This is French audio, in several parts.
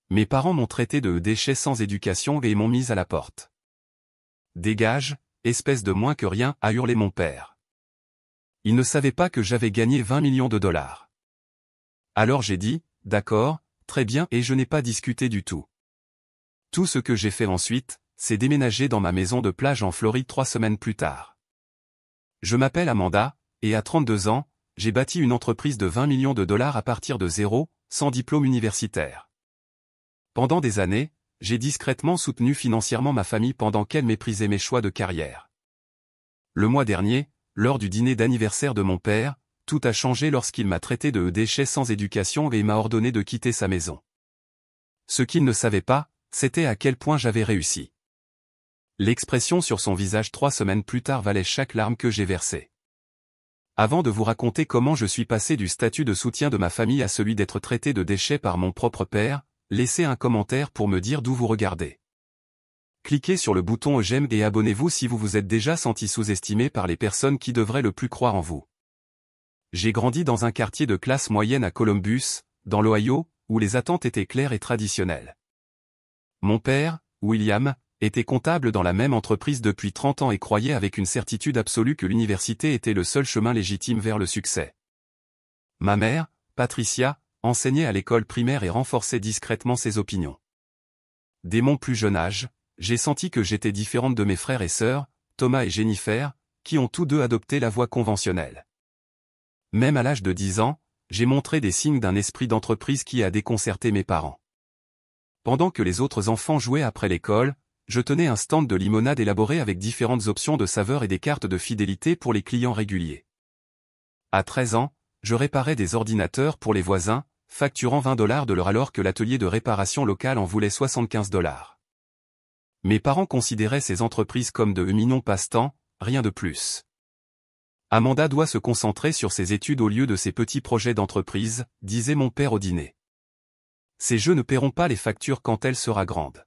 Mes parents m'ont traité de déchet sans éducation et m'ont mis à la porte. Dégage, espèce de moins que rien, a hurlé mon père. Il ne savait pas que j'avais gagné 20 millions de dollars. Alors j'ai dit, d'accord, très bien, et je n'ai pas discuté du tout. Tout ce que j'ai fait ensuite, c'est déménager dans ma maison de plage en Floride 3 semaines plus tard. Je m'appelle Amanda, et à 32 ans, j'ai bâti une entreprise de 20 millions de dollars à partir de zéro, sans diplôme universitaire. Pendant des années, j'ai discrètement soutenu financièrement ma famille pendant qu'elle méprisait mes choix de carrière. Le mois dernier, lors du dîner d'anniversaire de mon père, tout a changé lorsqu'il m'a traité de déchet sans éducation et m'a ordonné de quitter sa maison. Ce qu'il ne savait pas, c'était à quel point j'avais réussi. L'expression sur son visage 3 semaines plus tard valait chaque larme que j'ai versée. Avant de vous raconter comment je suis passé du statut de soutien de ma famille à celui d'être traité de déchet par mon propre père, laissez un commentaire pour me dire d'où vous regardez. Cliquez sur le bouton j'aime et abonnez-vous si vous vous êtes déjà senti sous-estimé par les personnes qui devraient le plus croire en vous. J'ai grandi dans un quartier de classe moyenne à Columbus, dans l'Ohio, où les attentes étaient claires et traditionnelles. Mon père, William, était comptable dans la même entreprise depuis 30 ans et croyait avec une certitude absolue que l'université était le seul chemin légitime vers le succès. Ma mère, Patricia, enseignait à l'école primaire et renforçait discrètement ses opinions. Dès mon plus jeune âge, j'ai senti que j'étais différente de mes frères et sœurs, Thomas et Jennifer, qui ont tous deux adopté la voie conventionnelle. Même à l'âge de 10 ans, j'ai montré des signes d'un esprit d'entreprise qui a déconcerté mes parents. Pendant que les autres enfants jouaient après l'école, je tenais un stand de limonade élaboré avec différentes options de saveurs et des cartes de fidélité pour les clients réguliers. À 13 ans, je réparais des ordinateurs pour les voisins, facturant 20 $ de l'heure alors que l'atelier de réparation local en voulait 75 $. Mes parents considéraient ces entreprises comme de éminents passe-temps, rien de plus. Amanda doit se concentrer sur ses études au lieu de ses petits projets d'entreprise, disait mon père au dîner. Ces jeux ne paieront pas les factures quand elle sera grande.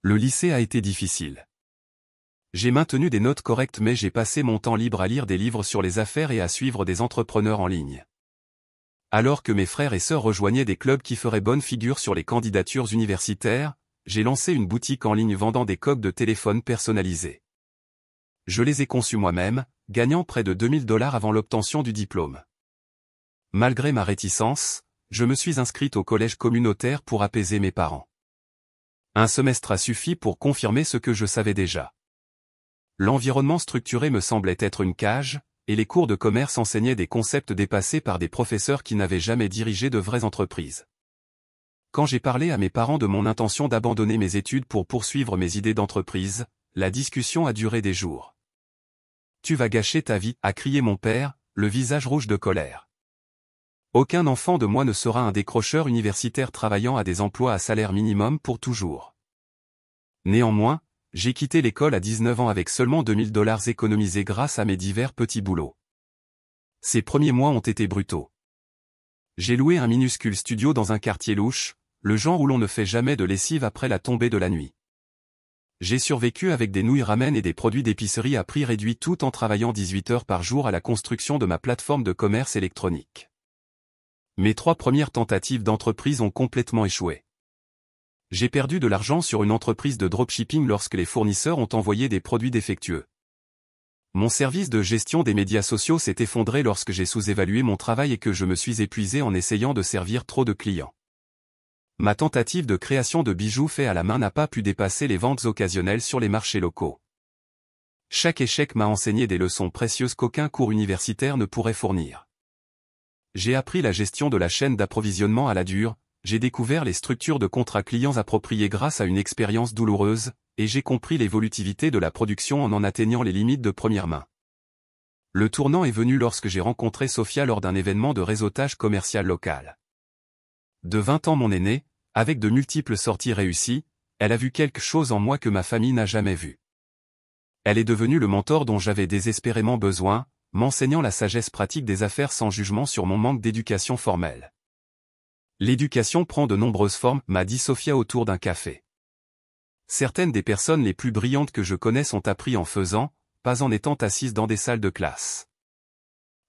Le lycée a été difficile. J'ai maintenu des notes correctes mais j'ai passé mon temps libre à lire des livres sur les affaires et à suivre des entrepreneurs en ligne. Alors que mes frères et sœurs rejoignaient des clubs qui feraient bonne figure sur les candidatures universitaires, j'ai lancé une boutique en ligne vendant des coques de téléphone personnalisées. Je les ai conçues moi-même, gagnant près de 2000 $ avant l'obtention du diplôme. Malgré ma réticence, je me suis inscrite au collège communautaire pour apaiser mes parents. Un semestre a suffi pour confirmer ce que je savais déjà. L'environnement structuré me semblait être une cage, et les cours de commerce enseignaient des concepts dépassés par des professeurs qui n'avaient jamais dirigé de vraies entreprises. Quand j'ai parlé à mes parents de mon intention d'abandonner mes études pour poursuivre mes idées d'entreprise, la discussion a duré des jours. « Tu vas gâcher ta vie » a crié mon père, le visage rouge de colère. Aucun enfant de moi ne sera un décrocheur universitaire travaillant à des emplois à salaire minimum pour toujours. Néanmoins, j'ai quitté l'école à 19 ans avec seulement 2000 $ économisés grâce à mes divers petits boulots. Ces premiers mois ont été brutaux. J'ai loué un minuscule studio dans un quartier louche, le genre où l'on ne fait jamais de lessive après la tombée de la nuit. J'ai survécu avec des nouilles ramen et des produits d'épicerie à prix réduit tout en travaillant 18 heures par jour à la construction de ma plateforme de commerce électronique. Mes 3 premières tentatives d'entreprise ont complètement échoué. J'ai perdu de l'argent sur une entreprise de dropshipping lorsque les fournisseurs ont envoyé des produits défectueux. Mon service de gestion des médias sociaux s'est effondré lorsque j'ai sous-évalué mon travail et que je me suis épuisé en essayant de servir trop de clients. Ma tentative de création de bijoux faits à la main n'a pas pu dépasser les ventes occasionnelles sur les marchés locaux. Chaque échec m'a enseigné des leçons précieuses qu'aucun cours universitaire ne pourrait fournir. J'ai appris la gestion de la chaîne d'approvisionnement à la dure, j'ai découvert les structures de contrats clients appropriées grâce à une expérience douloureuse, et j'ai compris l'évolutivité de la production en atteignant les limites de première main. Le tournant est venu lorsque j'ai rencontré Sophia lors d'un événement de réseautage commercial local. De 20 ans mon aînée, avec de multiples sorties réussies, elle a vu quelque chose en moi que ma famille n'a jamais vu. Elle est devenue le mentor dont j'avais désespérément besoin, m'enseignant la sagesse pratique des affaires sans jugement sur mon manque d'éducation formelle. L'éducation prend de nombreuses formes, m'a dit Sophia autour d'un café. Certaines des personnes les plus brillantes que je connais sont appris en faisant, pas en étant assises dans des salles de classe.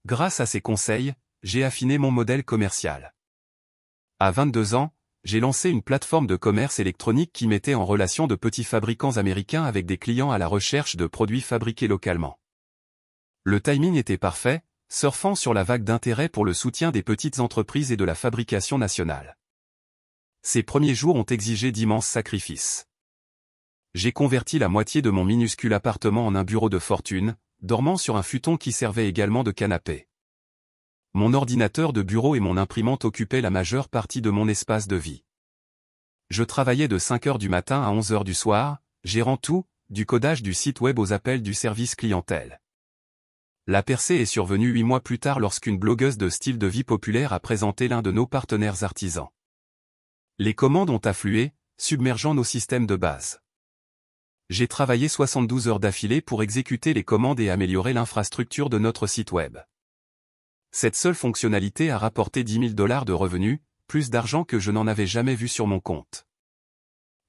Grâce à ses conseils, j'ai affiné mon modèle commercial. À 22 ans, j'ai lancé une plateforme de commerce électronique qui mettait en relation de petits fabricants américains avec des clients à la recherche de produits fabriqués localement. Le timing était parfait, surfant sur la vague d'intérêt pour le soutien des petites entreprises et de la fabrication nationale. Ces premiers jours ont exigé d'immenses sacrifices. J'ai converti la moitié de mon minuscule appartement en un bureau de fortune, dormant sur un futon qui servait également de canapé. Mon ordinateur de bureau et mon imprimante occupaient la majeure partie de mon espace de vie. Je travaillais de 5 heures du matin à 11 heures du soir, gérant tout, du codage du site web aux appels du service clientèle. La percée est survenue 8 mois plus tard lorsqu'une blogueuse de style de vie populaire a présenté l'un de nos partenaires artisans. Les commandes ont afflué, submergeant nos systèmes de base. J'ai travaillé 72 heures d'affilée pour exécuter les commandes et améliorer l'infrastructure de notre site web. Cette seule fonctionnalité a rapporté $10 000 de revenus, plus d'argent que je n'en avais jamais vu sur mon compte.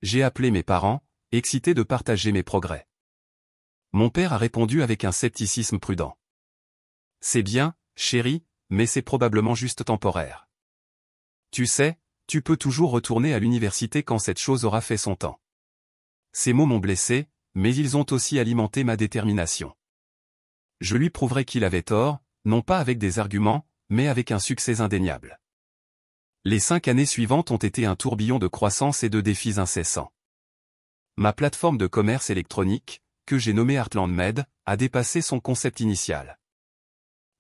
J'ai appelé mes parents, excités de partager mes progrès. Mon père a répondu avec un scepticisme prudent. C'est bien, chérie, mais c'est probablement juste temporaire. Tu sais, tu peux toujours retourner à l'université quand cette chose aura fait son temps. Ces mots m'ont blessé, mais ils ont aussi alimenté ma détermination. Je lui prouverai qu'il avait tort, non pas avec des arguments, mais avec un succès indéniable. Les 5 années suivantes ont été un tourbillon de croissance et de défis incessants. Ma plateforme de commerce électronique, que j'ai nommée Heartland Med, a dépassé son concept initial.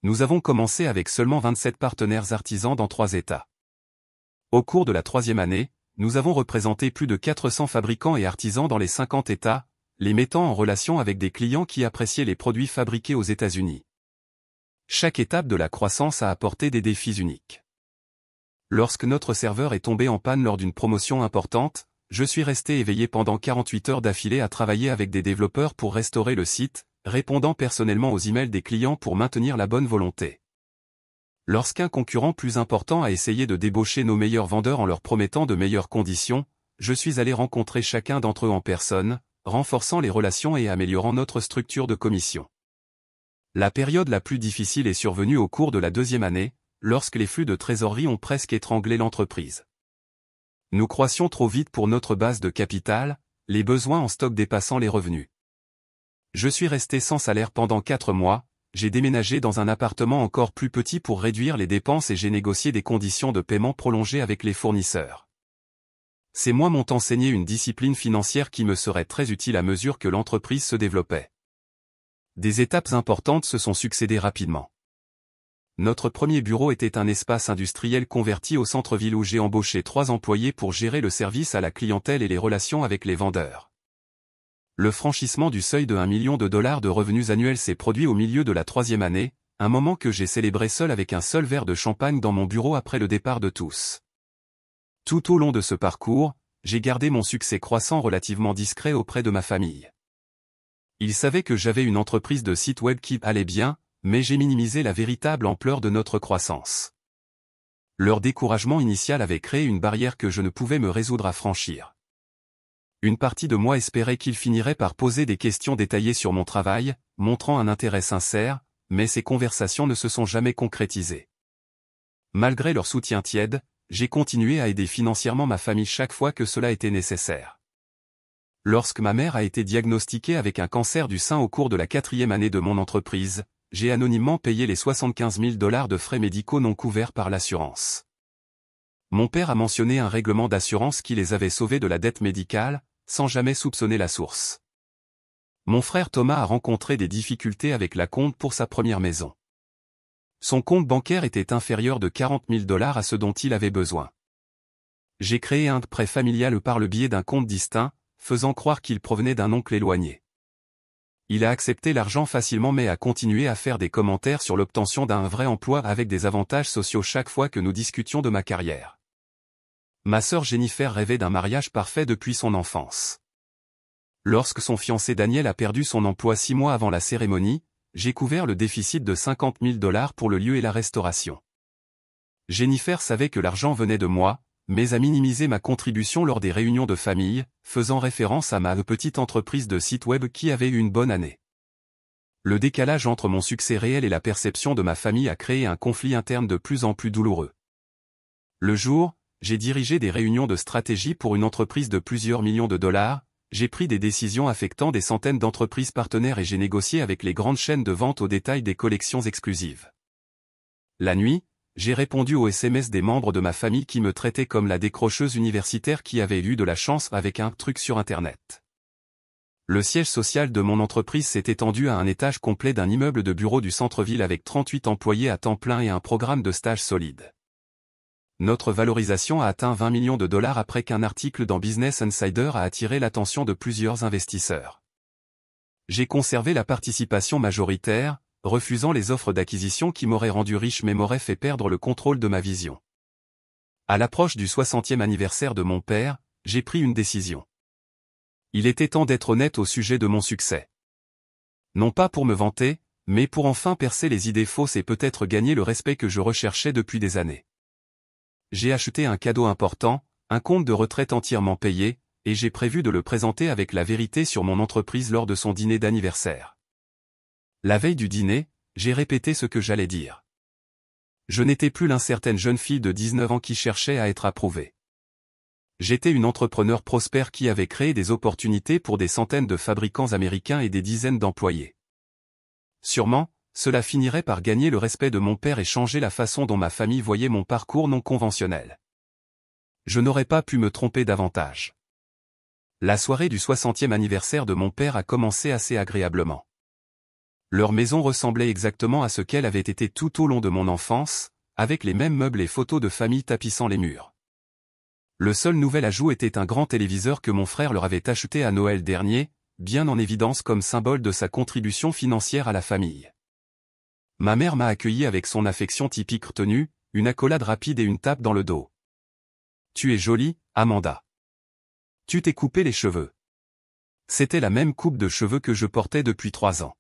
Nous avons commencé avec seulement 27 partenaires artisans dans 3 États. Au cours de la 3e année, nous avons représenté plus de 400 fabricants et artisans dans les 50 États, les mettant en relation avec des clients qui appréciaient les produits fabriqués aux États-Unis. Chaque étape de la croissance a apporté des défis uniques. Lorsque notre serveur est tombé en panne lors d'une promotion importante, je suis resté éveillé pendant 48 heures d'affilée à travailler avec des développeurs pour restaurer le site, répondant personnellement aux emails des clients pour maintenir la bonne volonté. Lorsqu'un concurrent plus important a essayé de débaucher nos meilleurs vendeurs en leur promettant de meilleures conditions, je suis allé rencontrer chacun d'entre eux en personne, renforçant les relations et améliorant notre structure de commission. La période la plus difficile est survenue au cours de la 2e année, lorsque les flux de trésorerie ont presque étranglé l'entreprise. Nous croissions trop vite pour notre base de capital, les besoins en stock dépassant les revenus. Je suis resté sans salaire pendant 4 mois, j'ai déménagé dans un appartement encore plus petit pour réduire les dépenses et j'ai négocié des conditions de paiement prolongées avec les fournisseurs. Ces mois m'ont enseigné une discipline financière qui me serait très utile à mesure que l'entreprise se développait. Des étapes importantes se sont succédées rapidement. Notre premier bureau était un espace industriel converti au centre-ville où j'ai embauché 3 employés pour gérer le service à la clientèle et les relations avec les vendeurs. Le franchissement du seuil de $1 million de revenus annuels s'est produit au milieu de la 3e année, un moment que j'ai célébré seul avec un seul verre de champagne dans mon bureau après le départ de tous. Tout au long de ce parcours, j'ai gardé mon succès croissant relativement discret auprès de ma famille. Ils savaient que j'avais une entreprise de site web qui allait bien, mais j'ai minimisé la véritable ampleur de notre croissance. Leur découragement initial avait créé une barrière que je ne pouvais me résoudre à franchir. Une partie de moi espérait qu'ils finiraient par poser des questions détaillées sur mon travail, montrant un intérêt sincère, mais ces conversations ne se sont jamais concrétisées. Malgré leur soutien tiède, j'ai continué à aider financièrement ma famille chaque fois que cela était nécessaire. Lorsque ma mère a été diagnostiquée avec un cancer du sein au cours de la 4e année de mon entreprise, j'ai anonymement payé les $75 000 de frais médicaux non couverts par l'assurance. Mon père a mentionné un règlement d'assurance qui les avait sauvés de la dette médicale, sans jamais soupçonner la source. Mon frère Thomas a rencontré des difficultés avec la compte pour sa première maison. Son compte bancaire était inférieur de $40 000 à ce dont il avait besoin. J'ai créé un prêt familial par le biais d'un compte distinct, faisant croire qu'il provenait d'un oncle éloigné. Il a accepté l'argent facilement mais a continué à faire des commentaires sur l'obtention d'un vrai emploi avec des avantages sociaux chaque fois que nous discutions de ma carrière. Ma sœur Jennifer rêvait d'un mariage parfait depuis son enfance. Lorsque son fiancé Daniel a perdu son emploi 6 mois avant la cérémonie, j'ai couvert le déficit de $50 000 pour le lieu et la restauration. Jennifer savait que l'argent venait de moi, mais a minimisé ma contribution lors des réunions de famille, faisant référence à ma petite entreprise de site web qui avait eu une bonne année. Le décalage entre mon succès réel et la perception de ma famille a créé un conflit interne de plus en plus douloureux. Le jour, j'ai dirigé des réunions de stratégie pour une entreprise de plusieurs millions de dollars, j'ai pris des décisions affectant des centaines d'entreprises partenaires et j'ai négocié avec les grandes chaînes de vente au détail des collections exclusives. La nuit, j'ai répondu aux SMS des membres de ma famille qui me traitaient comme la décrocheuse universitaire qui avait eu de la chance avec un truc sur Internet. Le siège social de mon entreprise s'est étendu à un étage complet d'un immeuble de bureaux du centre-ville avec 38 employés à temps plein et un programme de stage solide. Notre valorisation a atteint 20 millions de dollars après qu'un article dans Business Insider a attiré l'attention de plusieurs investisseurs. J'ai conservé la participation majoritaire, refusant les offres d'acquisition qui m'auraient rendu riche mais m'auraient fait perdre le contrôle de ma vision. À l'approche du 60e anniversaire de mon père, j'ai pris une décision. Il était temps d'être honnête au sujet de mon succès. Non pas pour me vanter, mais pour enfin percer les idées fausses et peut-être gagner le respect que je recherchais depuis des années. J'ai acheté un cadeau important, un compte de retraite entièrement payé, et j'ai prévu de le présenter avec la vérité sur mon entreprise lors de son dîner d'anniversaire. La veille du dîner, j'ai répété ce que j'allais dire. Je n'étais plus l'incertaine jeune fille de 19 ans qui cherchait à être approuvée. J'étais une entrepreneur prospère qui avait créé des opportunités pour des centaines de fabricants américains et des dizaines d'employés. Sûrement, cela finirait par gagner le respect de mon père et changer la façon dont ma famille voyait mon parcours non conventionnel. Je n'aurais pas pu me tromper davantage. La soirée du 60e anniversaire de mon père a commencé assez agréablement. Leur maison ressemblait exactement à ce qu'elle avait été tout au long de mon enfance, avec les mêmes meubles et photos de famille tapissant les murs. Le seul nouvel ajout était un grand téléviseur que mon frère leur avait acheté à Noël dernier, bien en évidence comme symbole de sa contribution financière à la famille. Ma mère m'a accueilli avec son affection typique retenue, une accolade rapide et une tape dans le dos. « Tu es jolie, Amanda. Tu t'es coupé les cheveux. » C'était la même coupe de cheveux que je portais depuis 3 ans.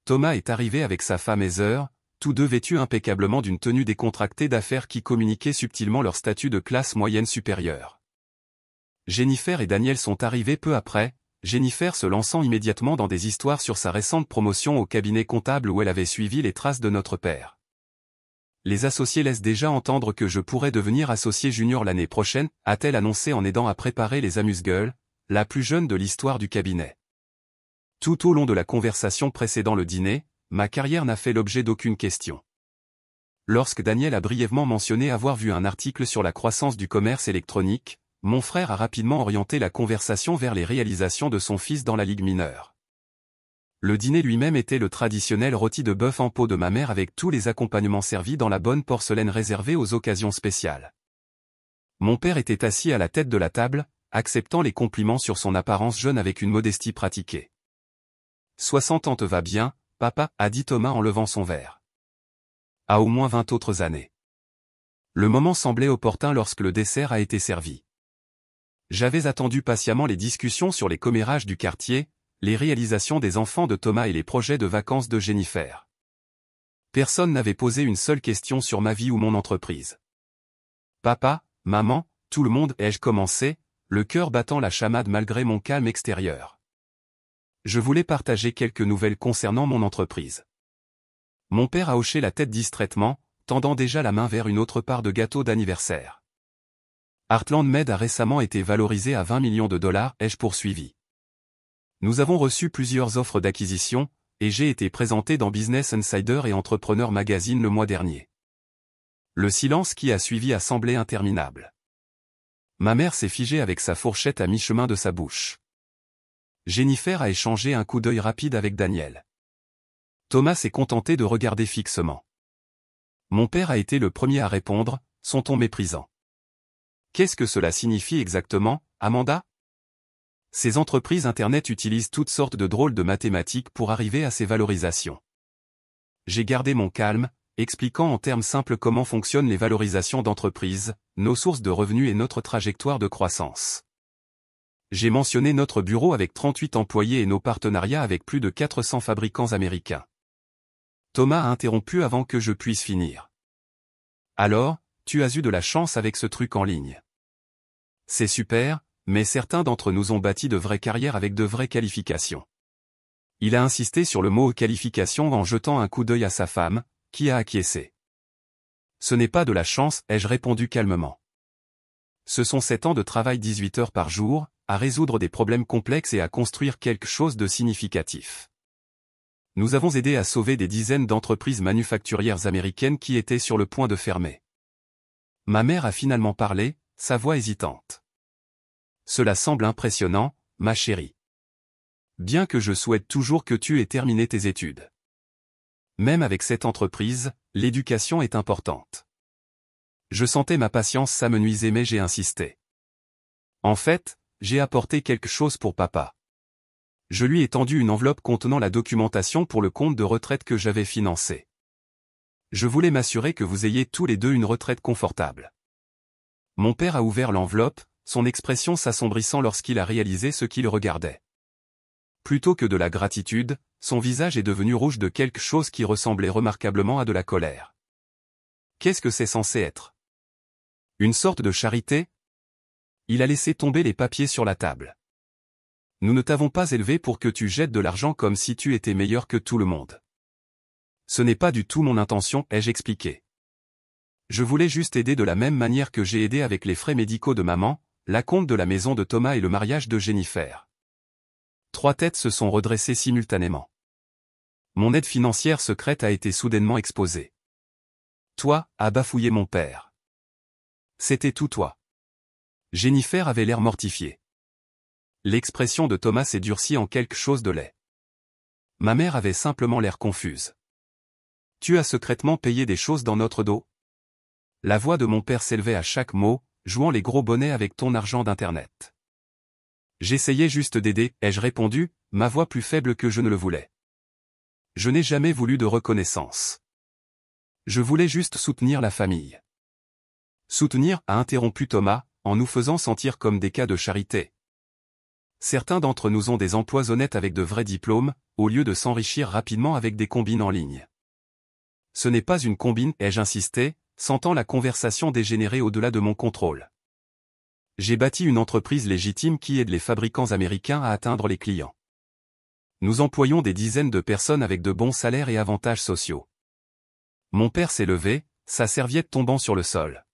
Thomas est arrivé avec sa femme Heather, tous deux vêtus impeccablement d'une tenue décontractée d'affaires qui communiquait subtilement leur statut de classe moyenne supérieure. Jennifer et Daniel sont arrivés peu après, Jennifer se lançant immédiatement dans des histoires sur sa récente promotion au cabinet comptable où elle avait suivi les traces de notre père. Les associés laissent déjà entendre que je pourrais devenir associé junior l'année prochaine, a-t-elle annoncé en aidant à préparer les amuse-gueules, la plus jeune de l'histoire du cabinet. Tout au long de la conversation précédant le dîner, ma carrière n'a fait l'objet d'aucune question. Lorsque Daniel a brièvement mentionné avoir vu un article sur la croissance du commerce électronique, mon frère a rapidement orienté la conversation vers les réalisations de son fils dans la ligue mineure. Le dîner lui-même était le traditionnel rôti de bœuf en pot de ma mère avec tous les accompagnements servis dans la bonne porcelaine réservée aux occasions spéciales. Mon père était assis à la tête de la table, acceptant les compliments sur son apparence jeune avec une modestie pratiquée. « 60 ans te va bien, papa, a dit Thomas en levant son verre. À au moins 20 autres années. Le moment semblait opportun lorsque le dessert a été servi. J'avais attendu patiemment les discussions sur les commérages du quartier, les réalisations des enfants de Thomas et les projets de vacances de Jennifer. Personne n'avait posé une seule question sur ma vie ou mon entreprise. Papa, maman, tout le monde, ai-je commencé, le cœur battant la chamade malgré mon calme extérieur. Je voulais partager quelques nouvelles concernant mon entreprise. Mon père a hoché la tête distraitement, tendant déjà la main vers une autre part de gâteau d'anniversaire. Heartland Med a récemment été valorisé à 20 millions de dollars, ai-je poursuivi. Nous avons reçu plusieurs offres d'acquisition, et j'ai été présenté dans Business Insider et Entrepreneur Magazine le mois dernier. Le silence qui a suivi a semblé interminable. Ma mère s'est figée avec sa fourchette à mi-chemin de sa bouche. Jennifer a échangé un coup d'œil rapide avec Daniel. Thomas s'est contenté de regarder fixement. Mon père a été le premier à répondre, son ton méprisant. Qu'est-ce que cela signifie exactement, Amanda? Ces entreprises Internet utilisent toutes sortes de drôles de mathématiques pour arriver à ces valorisations. J'ai gardé mon calme, expliquant en termes simples comment fonctionnent les valorisations d'entreprises, nos sources de revenus et notre trajectoire de croissance. J'ai mentionné notre bureau avec 38 employés et nos partenariats avec plus de 400 fabricants américains. Thomas a interrompu avant que je puisse finir. Alors, tu as eu de la chance avec ce truc en ligne. C'est super, mais certains d'entre nous ont bâti de vraies carrières avec de vraies qualifications. Il a insisté sur le mot qualification en jetant un coup d'œil à sa femme, qui a acquiescé. Ce n'est pas de la chance, ai-je répondu calmement. Ce sont 7 ans de travail 18 heures par jour, à résoudre des problèmes complexes et à construire quelque chose de significatif. Nous avons aidé à sauver des dizaines d'entreprises manufacturières américaines qui étaient sur le point de fermer. Ma mère a finalement parlé, sa voix hésitante. Cela semble impressionnant, ma chérie. Bien que je souhaite toujours que tu aies terminé tes études. Même avec cette entreprise, l'éducation est importante. Je sentais ma patience s'amenuiser mais j'ai insisté. En fait, j'ai apporté quelque chose pour papa. Je lui ai tendu une enveloppe contenant la documentation pour le compte de retraite que j'avais financé. Je voulais m'assurer que vous ayez tous les deux une retraite confortable. Mon père a ouvert l'enveloppe, son expression s'assombrissant lorsqu'il a réalisé ce qu'il regardait. Plutôt que de la gratitude, son visage est devenu rouge de quelque chose qui ressemblait remarquablement à de la colère. Qu'est-ce que c'est censé être? Une sorte de charité? Il a laissé tomber les papiers sur la table. Nous ne t'avons pas élevé pour que tu jettes de l'argent comme si tu étais meilleur que tout le monde. Ce n'est pas du tout mon intention, ai-je expliqué. Je voulais juste aider de la même manière que j'ai aidé avec les frais médicaux de maman, l'acompte de la maison de Thomas et le mariage de Jennifer. 3 têtes se sont redressées simultanément. Mon aide financière secrète a été soudainement exposée. Toi, a bafouillé mon père. C'était tout toi. Jennifer avait l'air mortifiée. L'expression de Thomas s'est durcie en quelque chose de laid. Ma mère avait simplement l'air confuse. Tu as secrètement payé des choses dans notre dos? La voix de mon père s'élevait à chaque mot, jouant les gros bonnets avec ton argent d'Internet. J'essayais juste d'aider, ai-je répondu, ma voix plus faible que je ne le voulais. Je n'ai jamais voulu de reconnaissance. Je voulais juste soutenir la famille. Soutenir, a interrompu Thomas, en nous faisant sentir comme des cas de charité. Certains d'entre nous ont des emplois honnêtes avec de vrais diplômes, au lieu de s'enrichir rapidement avec des combines en ligne. Ce n'est pas une combine, ai-je insisté, sentant la conversation dégénérer au-delà de mon contrôle. J'ai bâti une entreprise légitime qui aide les fabricants américains à atteindre les clients. Nous employons des dizaines de personnes avec de bons salaires et avantages sociaux. Mon père s'est levé, sa serviette tombant sur le sol.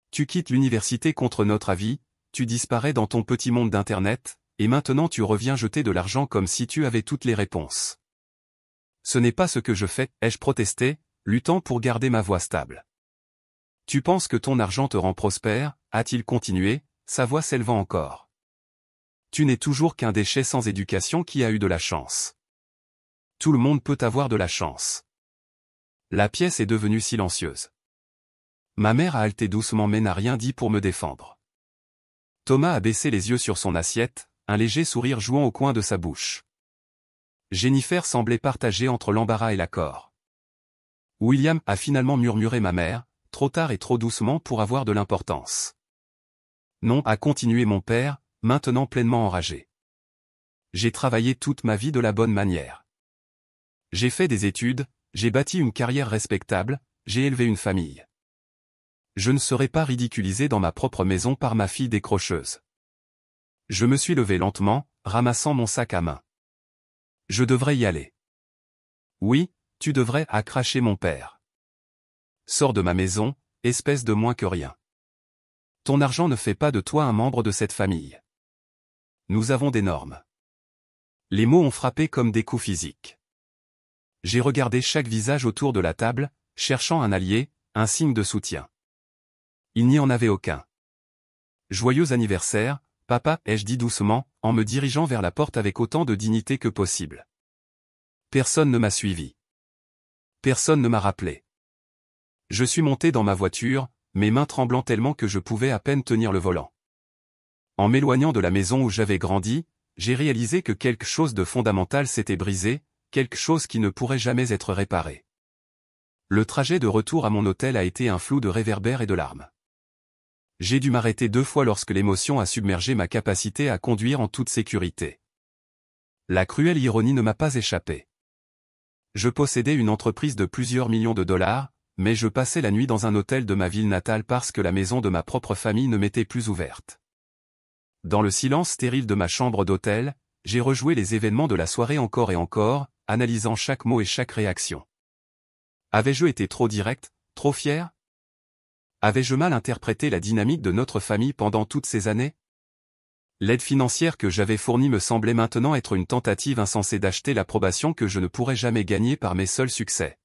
Tu quittes l'université contre notre avis, tu disparais dans ton petit monde d'Internet, et maintenant tu reviens jeter de l'argent comme si tu avais toutes les réponses. Ce n'est pas ce que je fais, ai-je protesté, luttant pour garder ma voix stable. Tu penses que ton argent te rend prospère, a-t-il continué, sa voix s'élevant encore. Tu n'es toujours qu'un déchet sans éducation qui a eu de la chance. Tout le monde peut avoir de la chance. La pièce est devenue silencieuse. Ma mère a haleté doucement mais n'a rien dit pour me défendre. Thomas a baissé les yeux sur son assiette, un léger sourire jouant au coin de sa bouche. Jennifer semblait partagée entre l'embarras et l'accord. William, a finalement murmuré ma mère, trop tard et trop doucement pour avoir de l'importance. Non, a continué mon père, maintenant pleinement enragé. J'ai travaillé toute ma vie de la bonne manière. J'ai fait des études, j'ai bâti une carrière respectable, j'ai élevé une famille. Je ne serai pas ridiculisé dans ma propre maison par ma fille décrocheuse. Je me suis levé lentement, ramassant mon sac à main. Je devrais y aller. Oui, tu devrais, a craché mon père. Sors de ma maison, espèce de moins que rien. Ton argent ne fait pas de toi un membre de cette famille. Nous avons des normes. Les mots ont frappé comme des coups physiques. J'ai regardé chaque visage autour de la table, cherchant un allié, un signe de soutien. Il n'y en avait aucun. Joyeux anniversaire, papa, ai-je dit doucement, en me dirigeant vers la porte avec autant de dignité que possible. Personne ne m'a suivi. Personne ne m'a rappelé. Je suis monté dans ma voiture, mes mains tremblant tellement que je pouvais à peine tenir le volant. En m'éloignant de la maison où j'avais grandi, j'ai réalisé que quelque chose de fondamental s'était brisé, quelque chose qui ne pourrait jamais être réparé. Le trajet de retour à mon hôtel a été un flou de réverbères et de larmes. J'ai dû m'arrêter 2 fois lorsque l'émotion a submergé ma capacité à conduire en toute sécurité. La cruelle ironie ne m'a pas échappé. Je possédais une entreprise de plusieurs millions de dollars, mais je passais la nuit dans un hôtel de ma ville natale parce que la maison de ma propre famille ne m'était plus ouverte. Dans le silence stérile de ma chambre d'hôtel, j'ai rejoué les événements de la soirée encore et encore, analysant chaque mot et chaque réaction. Avais-je été trop direct, trop fier? Avais-je mal interprété la dynamique de notre famille pendant toutes ces années? L'aide financière que j'avais fournie me semblait maintenant être une tentative insensée d'acheter l'approbation que je ne pourrais jamais gagner par mes seuls succès.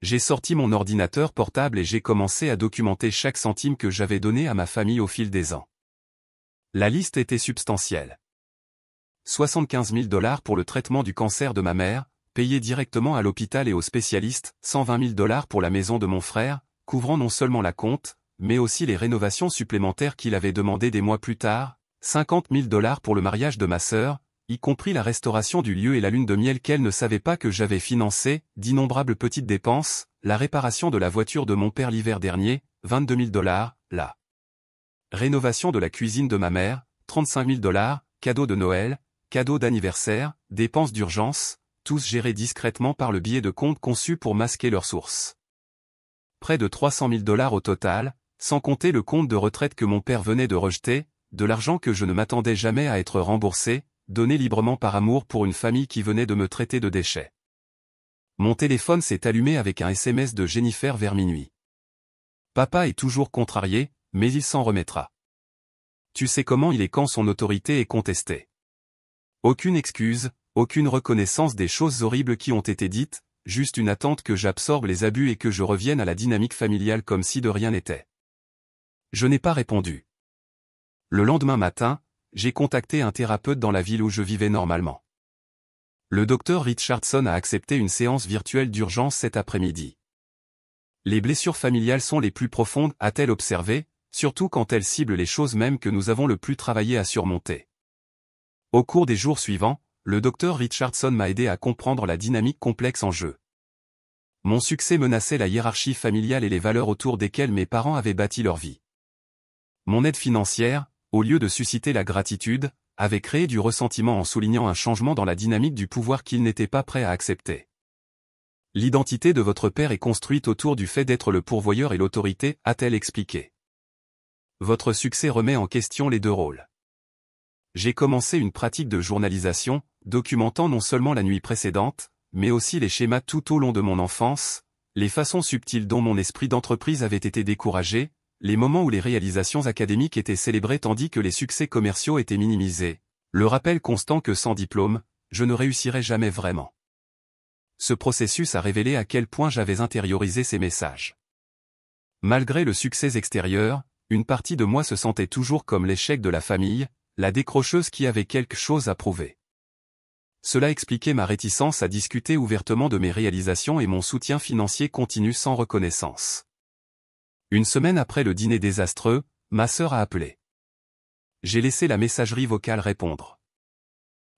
J'ai sorti mon ordinateur portable et j'ai commencé à documenter chaque centime que j'avais donné à ma famille au fil des ans. La liste était substantielle. 75 000 $ pour le traitement du cancer de ma mère, payé directement à l'hôpital et aux spécialistes, 120 000 $ pour la maison de mon frère, couvrant non seulement la compte, mais aussi les rénovations supplémentaires qu'il avait demandées des mois plus tard, 50 000 $ pour le mariage de ma sœur, y compris la restauration du lieu et la lune de miel qu'elle ne savait pas que j'avais financé, d'innombrables petites dépenses, la réparation de la voiture de mon père l'hiver dernier, 22 000 $, la rénovation de la cuisine de ma mère, 35 000 $, cadeaux de Noël, cadeaux d'anniversaire, dépenses d'urgence, tous gérés discrètement par le biais de comptes conçus pour masquer leurs sources. Près de 300 000 $ au total, sans compter le compte de retraite que mon père venait de rejeter, de l'argent que je ne m'attendais jamais à être remboursé, donné librement par amour pour une famille qui venait de me traiter de déchet. Mon téléphone s'est allumé avec un SMS de Jennifer vers minuit. Papa est toujours contrarié, mais il s'en remettra. Tu sais comment il est quand son autorité est contestée. Aucune excuse, aucune reconnaissance des choses horribles qui ont été dites, juste une attente que j'absorbe les abus et que je revienne à la dynamique familiale comme si de rien n'était. Je n'ai pas répondu. Le lendemain matin, j'ai contacté un thérapeute dans la ville où je vivais normalement. Le docteur Richardson a accepté une séance virtuelle d'urgence cet après-midi. Les blessures familiales sont les plus profondes, a-t-elle observé, surtout quand elles ciblent les choses mêmes que nous avons le plus travaillé à surmonter. Au cours des jours suivants, le docteur Richardson m'a aidé à comprendre la dynamique complexe en jeu. Mon succès menaçait la hiérarchie familiale et les valeurs autour desquelles mes parents avaient bâti leur vie. Mon aide financière, au lieu de susciter la gratitude, avait créé du ressentiment en soulignant un changement dans la dynamique du pouvoir qu'ils n'étaient pas prêts à accepter. L'identité de votre père est construite autour du fait d'être le pourvoyeur et l'autorité, a-t-elle expliqué. Votre succès remet en question les deux rôles. J'ai commencé une pratique de journalisation, documentant non seulement la nuit précédente, mais aussi les schémas tout au long de mon enfance, les façons subtiles dont mon esprit d'entreprise avait été découragé, les moments où les réalisations académiques étaient célébrées tandis que les succès commerciaux étaient minimisés, le rappel constant que sans diplôme, je ne réussirais jamais vraiment. Ce processus a révélé à quel point j'avais intériorisé ces messages. Malgré le succès extérieur, une partie de moi se sentait toujours comme l'échec de la famille, la décrocheuse qui avait quelque chose à prouver. Cela expliquait ma réticence à discuter ouvertement de mes réalisations et mon soutien financier continu sans reconnaissance. Une semaine après le dîner désastreux, ma sœur a appelé. J'ai laissé la messagerie vocale répondre.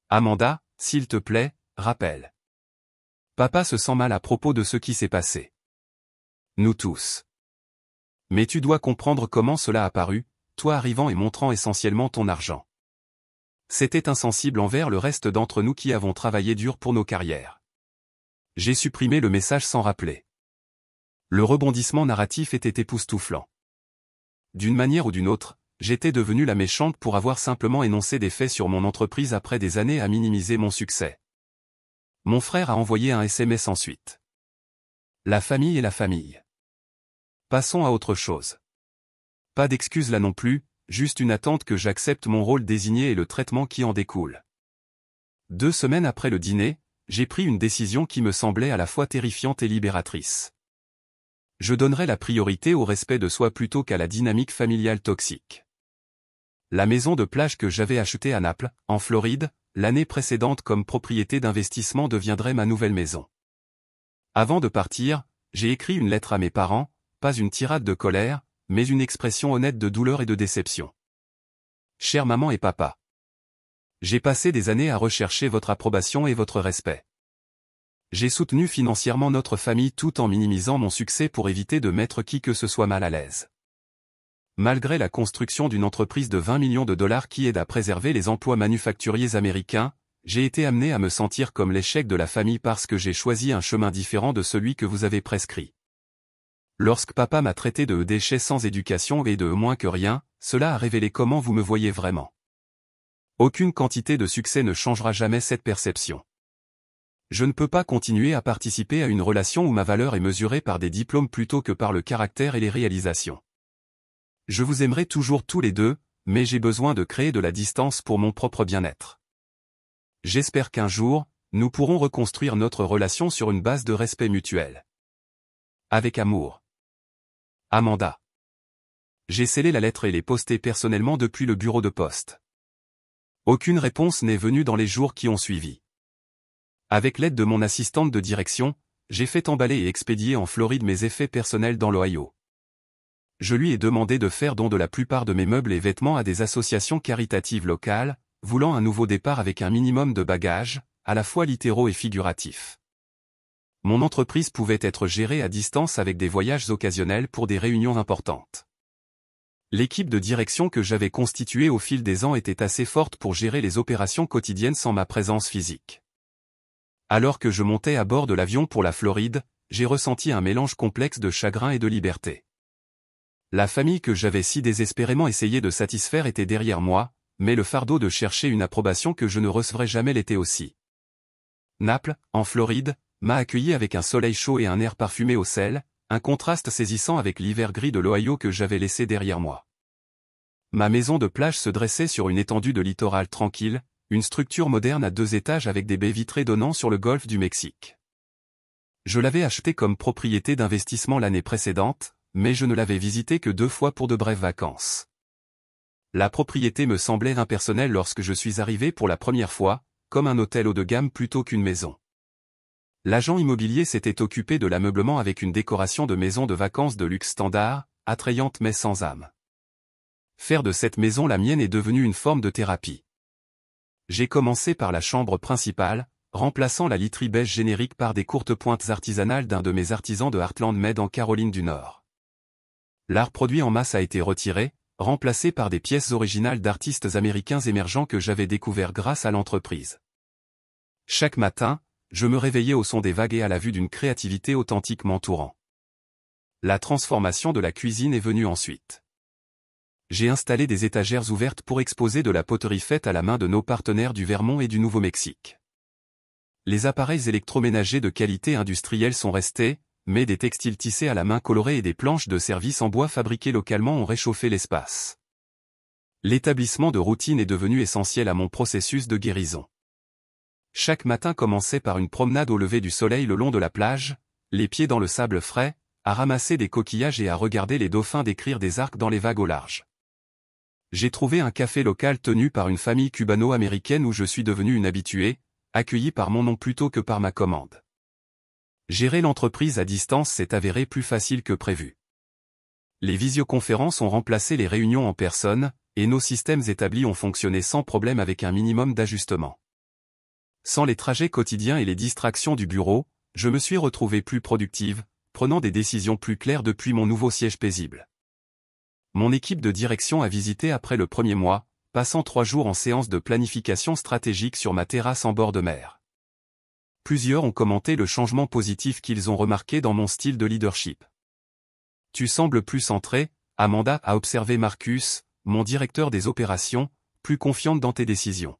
Amanda, s'il te plaît, rappelle. Papa se sent mal à propos de ce qui s'est passé. Nous tous. Mais tu dois comprendre comment cela a paru, toi arrivant et montrant essentiellement ton argent. C'était insensible envers le reste d'entre nous qui avons travaillé dur pour nos carrières. J'ai supprimé le message sans rappeler. Le rebondissement narratif était époustouflant. D'une manière ou d'une autre, j'étais devenue la méchante pour avoir simplement énoncé des faits sur mon entreprise après des années à minimiser mon succès. Mon frère a envoyé un SMS ensuite. La famille est la famille. Passons à autre chose. Pas d'excuse là non plus, juste une attente que j'accepte mon rôle désigné et le traitement qui en découle. 2 semaines après le dîner, j'ai pris une décision qui me semblait à la fois terrifiante et libératrice. Je donnerai la priorité au respect de soi plutôt qu'à la dynamique familiale toxique. La maison de plage que j'avais achetée à Naples, en Floride, l'année précédente comme propriété d'investissement deviendrait ma nouvelle maison. Avant de partir, j'ai écrit une lettre à mes parents, pas une tirade de colère, mais une expression honnête de douleur et de déception. Chère maman et papa. J'ai passé des années à rechercher votre approbation et votre respect. J'ai soutenu financièrement notre famille tout en minimisant mon succès pour éviter de mettre qui que ce soit mal à l'aise. Malgré la construction d'une entreprise de 20 millions de dollars qui aide à préserver les emplois manufacturiers américains, j'ai été amené à me sentir comme l'échec de la famille parce que j'ai choisi un chemin différent de celui que vous avez prescrit. Lorsque papa m'a traité de déchet sans éducation et de moins que rien, cela a révélé comment vous me voyez vraiment. Aucune quantité de succès ne changera jamais cette perception. Je ne peux pas continuer à participer à une relation où ma valeur est mesurée par des diplômes plutôt que par le caractère et les réalisations. Je vous aimerai toujours tous les deux, mais j'ai besoin de créer de la distance pour mon propre bien-être. J'espère qu'un jour, nous pourrons reconstruire notre relation sur une base de respect mutuel. Avec amour. Amanda. J'ai scellé la lettre et l'ai postée personnellement depuis le bureau de poste. Aucune réponse n'est venue dans les jours qui ont suivi. Avec l'aide de mon assistante de direction, j'ai fait emballer et expédier en Floride mes effets personnels dans l'Ohio. Je lui ai demandé de faire don de la plupart de mes meubles et vêtements à des associations caritatives locales, voulant un nouveau départ avec un minimum de bagages, à la fois littéraux et figuratifs. Mon entreprise pouvait être gérée à distance avec des voyages occasionnels pour des réunions importantes. L'équipe de direction que j'avais constituée au fil des ans était assez forte pour gérer les opérations quotidiennes sans ma présence physique. Alors que je montais à bord de l'avion pour la Floride, j'ai ressenti un mélange complexe de chagrin et de liberté. La famille que j'avais si désespérément essayé de satisfaire était derrière moi, mais le fardeau de chercher une approbation que je ne recevrais jamais l'était aussi. Naples, en Floride, m'a accueilli avec un soleil chaud et un air parfumé au sel, un contraste saisissant avec l'hiver gris de l'Ohio que j'avais laissé derrière moi. Ma maison de plage se dressait sur une étendue de littoral tranquille, une structure moderne à 2 étages avec des baies vitrées donnant sur le golfe du Mexique. Je l'avais achetée comme propriété d'investissement l'année précédente, mais je ne l'avais visitée que 2 fois pour de brèves vacances. La propriété me semblait impersonnelle lorsque je suis arrivé pour la première fois, comme un hôtel haut de gamme plutôt qu'une maison. L'agent immobilier s'était occupé de l'ameublement avec une décoration de maison de vacances de luxe standard, attrayante mais sans âme. Faire de cette maison la mienne est devenu une forme de thérapie. J'ai commencé par la chambre principale, remplaçant la literie beige générique par des courtes pointes artisanales d'un de mes artisans de Heartland Made en Caroline du Nord. L'art produit en masse a été retiré, remplacé par des pièces originales d'artistes américains émergents que j'avais découverts grâce à l'entreprise. Chaque matin, je me réveillais au son des vagues et à la vue d'une créativité authentique m'entourant. La transformation de la cuisine est venue ensuite. J'ai installé des étagères ouvertes pour exposer de la poterie faite à la main de nos partenaires du Vermont et du Nouveau-Mexique. Les appareils électroménagers de qualité industrielle sont restés, mais des textiles tissés à la main colorés et des planches de service en bois fabriquées localement ont réchauffé l'espace. L'établissement de routine est devenu essentiel à mon processus de guérison. Chaque matin commençait par une promenade au lever du soleil le long de la plage, les pieds dans le sable frais, à ramasser des coquillages et à regarder les dauphins décrire des arcs dans les vagues au large. J'ai trouvé un café local tenu par une famille cubano-américaine où je suis devenu une habituée, accueillie par mon nom plutôt que par ma commande. Gérer l'entreprise à distance s'est avéré plus facile que prévu. Les visioconférences ont remplacé les réunions en personne, et nos systèmes établis ont fonctionné sans problème avec un minimum d'ajustement. Sans les trajets quotidiens et les distractions du bureau, je me suis retrouvée plus productive, prenant des décisions plus claires depuis mon nouveau siège paisible. Mon équipe de direction a visité après le premier mois, passant 3 jours en séance de planification stratégique sur ma terrasse en bord de mer. Plusieurs ont commenté le changement positif qu'ils ont remarqué dans mon style de leadership. Tu sembles plus centré, Amanda, a observé Marcus, mon directeur des opérations, plus confiante dans tes décisions.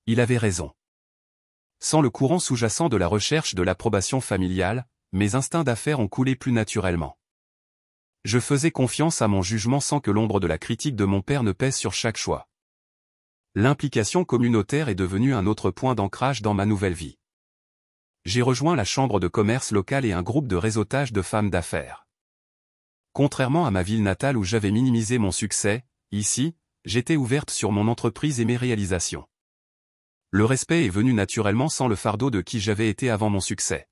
Il avait raison. Sans le courant sous-jacent de la recherche de l'approbation familiale, mes instincts d'affaires ont coulé plus naturellement. Je faisais confiance à mon jugement sans que l'ombre de la critique de mon père ne pèse sur chaque choix. L'implication communautaire est devenue un autre point d'ancrage dans ma nouvelle vie. J'ai rejoint la chambre de commerce locale et un groupe de réseautage de femmes d'affaires. Contrairement à ma ville natale où j'avais minimisé mon succès, ici, j'étais ouverte sur mon entreprise et mes réalisations. Le respect est venu naturellement sans le fardeau de qui j'avais été avant mon succès.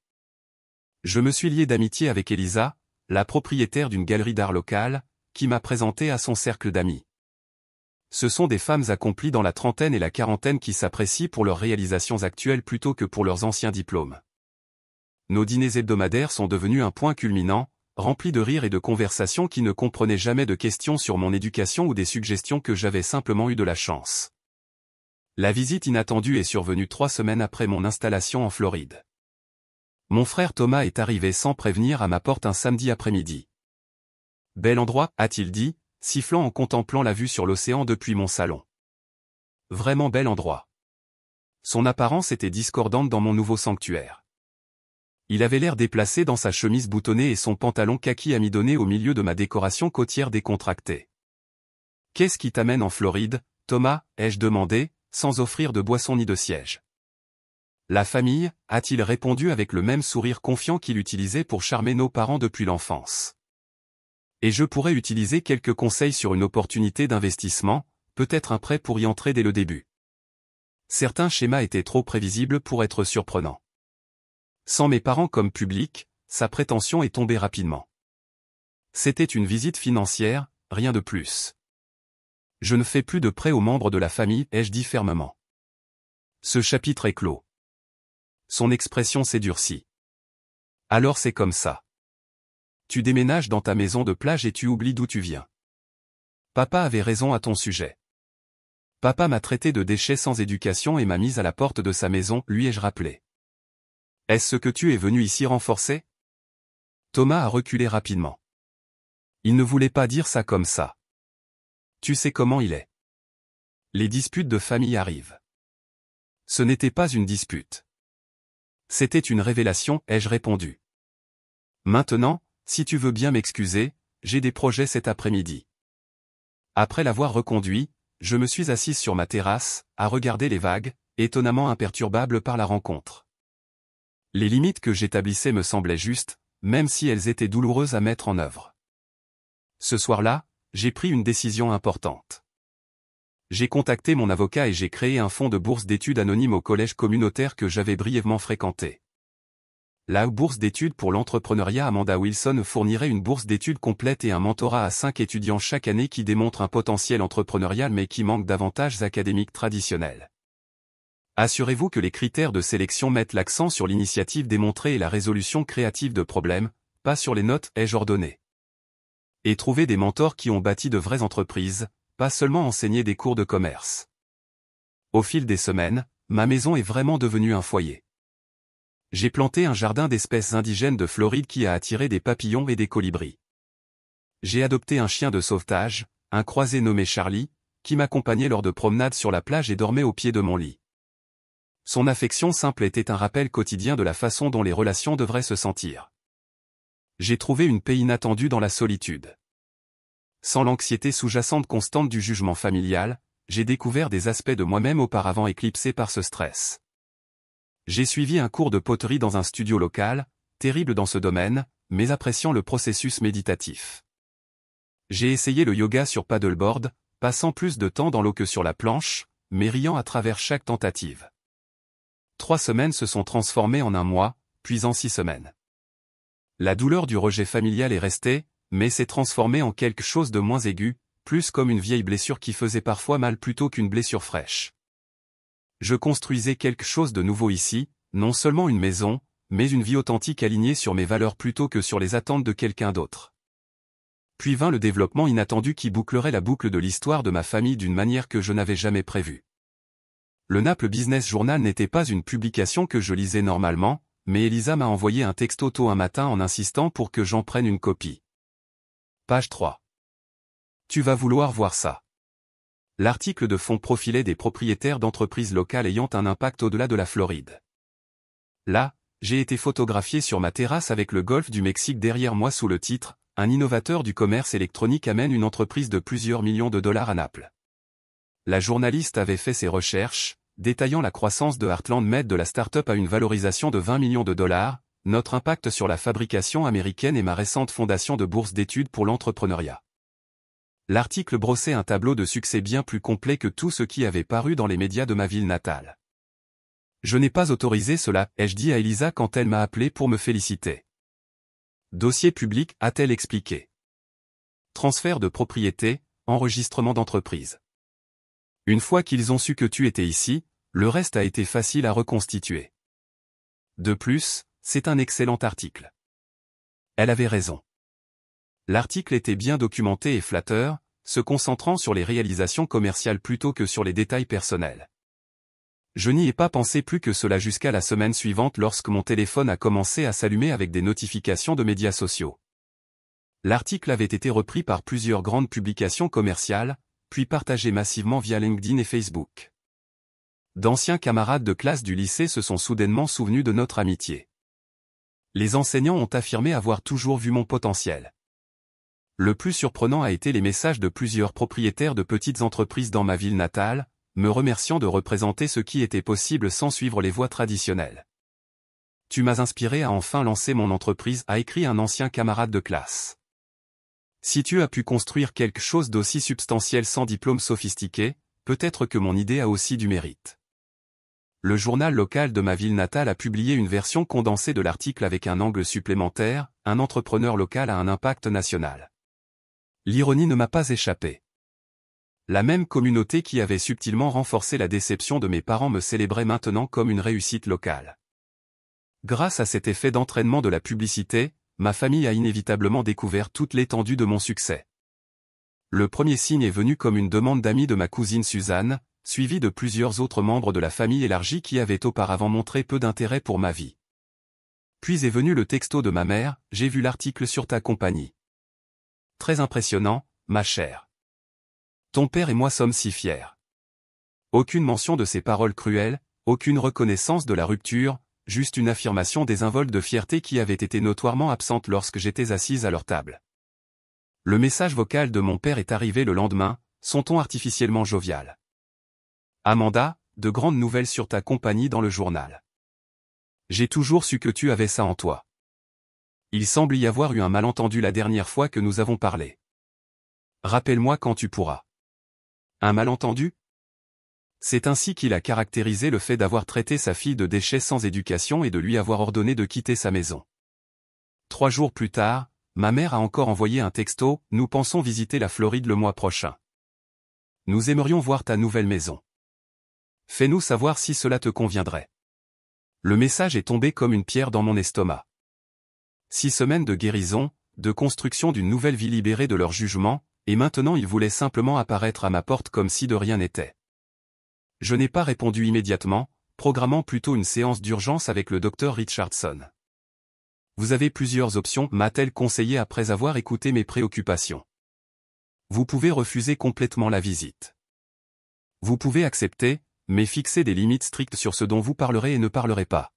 Je me suis lié d'amitié avec Elisa, la propriétaire d'une galerie d'art locale, qui m'a présenté à son cercle d'amis. Ce sont des femmes accomplies dans la trentaine et la quarantaine qui s'apprécient pour leurs réalisations actuelles plutôt que pour leurs anciens diplômes. Nos dîners hebdomadaires sont devenus un point culminant, remplis de rires et de conversations qui ne comprenaient jamais de questions sur mon éducation ou des suggestions que j'avais simplement eu de la chance. La visite inattendue est survenue 3 semaines après mon installation en Floride. Mon frère Thomas est arrivé sans prévenir à ma porte un samedi après-midi. « Bel endroit », a-t-il dit, sifflant en contemplant la vue sur l'océan depuis mon salon. « Vraiment bel endroit. Son apparence était discordante dans mon nouveau sanctuaire. Il avait l'air déplacé dans sa chemise boutonnée et son pantalon kaki amidonné au milieu de ma décoration côtière décontractée. « Qu'est-ce qui t'amène en Floride, Thomas » ai-je demandé, sans offrir de boisson ni de siège. « La famille » a-t-il répondu avec le même sourire confiant qu'il utilisait pour charmer nos parents depuis l'enfance. Et je pourrais utiliser quelques conseils sur une opportunité d'investissement, peut-être un prêt pour y entrer dès le début. Certains schémas étaient trop prévisibles pour être surprenants. Sans mes parents comme public, sa prétention est tombée rapidement. C'était une visite financière, rien de plus. Je ne fais plus de prêts aux membres de la famille, ai-je dit fermement. Ce chapitre est clos. Son expression s'est durcie. Alors c'est comme ça. Tu déménages dans ta maison de plage et tu oublies d'où tu viens. Papa avait raison à ton sujet. Papa m'a traité de déchet sans éducation et m'a mise à la porte de sa maison, lui ai-je rappelé. Est-ce ce que tu es venu ici renforcer? Thomas a reculé rapidement. Il ne voulait pas dire ça comme ça. Tu sais comment il est. Les disputes de famille arrivent. Ce n'était pas une dispute. C'était une révélation, ai-je répondu. Maintenant, si tu veux bien m'excuser, j'ai des projets cet après-midi. Après l'avoir reconduit, je me suis assise sur ma terrasse, à regarder les vagues, étonnamment imperturbable par la rencontre. Les limites que j'établissais me semblaient justes, même si elles étaient douloureuses à mettre en œuvre. Ce soir-là, j'ai pris une décision importante. J'ai contacté mon avocat et j'ai créé un fonds de bourse d'études anonyme au collège communautaire que j'avais brièvement fréquenté. La bourse d'études pour l'entrepreneuriat Amanda Wilson fournirait une bourse d'études complète et un mentorat à 5 étudiants chaque année qui démontrent un potentiel entrepreneurial mais qui manquent d'avantages académiques traditionnels. Assurez-vous que les critères de sélection mettent l'accent sur l'initiative démontrée et la résolution créative de problèmes, pas sur les notes, ai-je ordonné. Et trouvez des mentors qui ont bâti de vraies entreprises, pas seulement enseigner des cours de commerce. Au fil des semaines, ma maison est vraiment devenue un foyer. J'ai planté un jardin d'espèces indigènes de Floride qui a attiré des papillons et des colibris. J'ai adopté un chien de sauvetage, un croisé nommé Charlie, qui m'accompagnait lors de promenades sur la plage et dormait au pied de mon lit. Son affection simple était un rappel quotidien de la façon dont les relations devraient se sentir. J'ai trouvé une paix inattendue dans la solitude. Sans l'anxiété sous-jacente constante du jugement familial, j'ai découvert des aspects de moi-même auparavant éclipsés par ce stress. J'ai suivi un cours de poterie dans un studio local, terrible dans ce domaine, mais appréciant le processus méditatif. J'ai essayé le yoga sur paddleboard, passant plus de temps dans l'eau que sur la planche, mais riant à travers chaque tentative. 3 semaines se sont transformées en un mois, puis en 6 semaines. La douleur du rejet familial est restée, mais s'est transformée en quelque chose de moins aigu, plus comme une vieille blessure qui faisait parfois mal plutôt qu'une blessure fraîche. Je construisais quelque chose de nouveau ici, non seulement une maison, mais une vie authentique alignée sur mes valeurs plutôt que sur les attentes de quelqu'un d'autre. Puis vint le développement inattendu qui bouclerait la boucle de l'histoire de ma famille d'une manière que je n'avais jamais prévue. Le Naples Business Journal n'était pas une publication que je lisais normalement, mais Elisa m'a envoyé un texto tôt un matin en insistant pour que j'en prenne une copie. Page 3. Tu vas vouloir voir ça. L'article de fond profilait des propriétaires d'entreprises locales ayant un impact au-delà de la Floride. Là, j'ai été photographié sur ma terrasse avec le golfe du Mexique derrière moi sous le titre « Un innovateur du commerce électronique amène une entreprise de plusieurs millions de dollars à Naples ». La journaliste avait fait ses recherches, détaillant la croissance de Heartland Med de la start-up à une valorisation de 20 millions de dollars, notre impact sur la fabrication américaine et ma récente fondation de bourse d'études pour l'entrepreneuriat. L'article brossait un tableau de succès bien plus complet que tout ce qui avait paru dans les médias de ma ville natale. Je n'ai pas autorisé cela, ai-je dit à Elisa quand elle m'a appelé pour me féliciter. Dossier public, a-t-elle expliqué. Transfert de propriété, enregistrement d'entreprise. Une fois qu'ils ont su que tu étais ici, le reste a été facile à reconstituer. De plus, c'est un excellent article. Elle avait raison. L'article était bien documenté et flatteur, se concentrant sur les réalisations commerciales plutôt que sur les détails personnels. Je n'y ai pas pensé plus que cela jusqu'à la semaine suivante lorsque mon téléphone a commencé à s'allumer avec des notifications de médias sociaux. L'article avait été repris par plusieurs grandes publications commerciales, puis partagé massivement via LinkedIn et Facebook. D'anciens camarades de classe du lycée se sont soudainement souvenus de notre amitié. Les enseignants ont affirmé avoir toujours vu mon potentiel. Le plus surprenant a été les messages de plusieurs propriétaires de petites entreprises dans ma ville natale, me remerciant de représenter ce qui était possible sans suivre les voies traditionnelles. Tu m'as inspiré à enfin lancer mon entreprise, a écrit un ancien camarade de classe. Si tu as pu construire quelque chose d'aussi substantiel sans diplôme sophistiqué, peut-être que mon idée a aussi du mérite. Le journal local de ma ville natale a publié une version condensée de l'article avec un angle supplémentaire, un entrepreneur local a un impact national. L'ironie ne m'a pas échappé. La même communauté qui avait subtilement renforcé la déception de mes parents me célébrait maintenant comme une réussite locale. Grâce à cet effet d'entraînement de la publicité, ma famille a inévitablement découvert toute l'étendue de mon succès. Le premier signe est venu comme une demande d'amis de ma cousine Suzanne, suivi de plusieurs autres membres de la famille élargie qui avaient auparavant montré peu d'intérêt pour ma vie. Puis est venu le texto de ma mère, j'ai vu l'article sur ta compagnie. Très impressionnant, ma chère. Ton père et moi sommes si fiers. Aucune mention de ces paroles cruelles, aucune reconnaissance de la rupture, juste une affirmation désinvolte de fierté qui avait été notoirement absente lorsque j'étais assise à leur table. Le message vocal de mon père est arrivé le lendemain, son ton artificiellement jovial. Amanda, de grandes nouvelles sur ta compagnie dans le journal. J'ai toujours su que tu avais ça en toi. Il semble y avoir eu un malentendu la dernière fois que nous avons parlé. Rappelle-moi quand tu pourras. Un malentendu ? C'est ainsi qu'il a caractérisé le fait d'avoir traité sa fille de déchet sans éducation et de lui avoir ordonné de quitter sa maison. 3 jours plus tard, ma mère a encore envoyé un texto, nous pensons visiter la Floride le mois prochain. Nous aimerions voir ta nouvelle maison. Fais-nous savoir si cela te conviendrait. Le message est tombé comme une pierre dans mon estomac. 6 semaines de guérison, de construction d'une nouvelle vie libérée de leur jugement, et maintenant ils voulaient simplement apparaître à ma porte comme si de rien n'était. Je n'ai pas répondu immédiatement, programmant plutôt une séance d'urgence avec le docteur Richardson. Vous avez plusieurs options, m'a-t-elle conseillé après avoir écouté mes préoccupations. Vous pouvez refuser complètement la visite. Vous pouvez accepter, mais fixer des limites strictes sur ce dont vous parlerez et ne parlerez pas.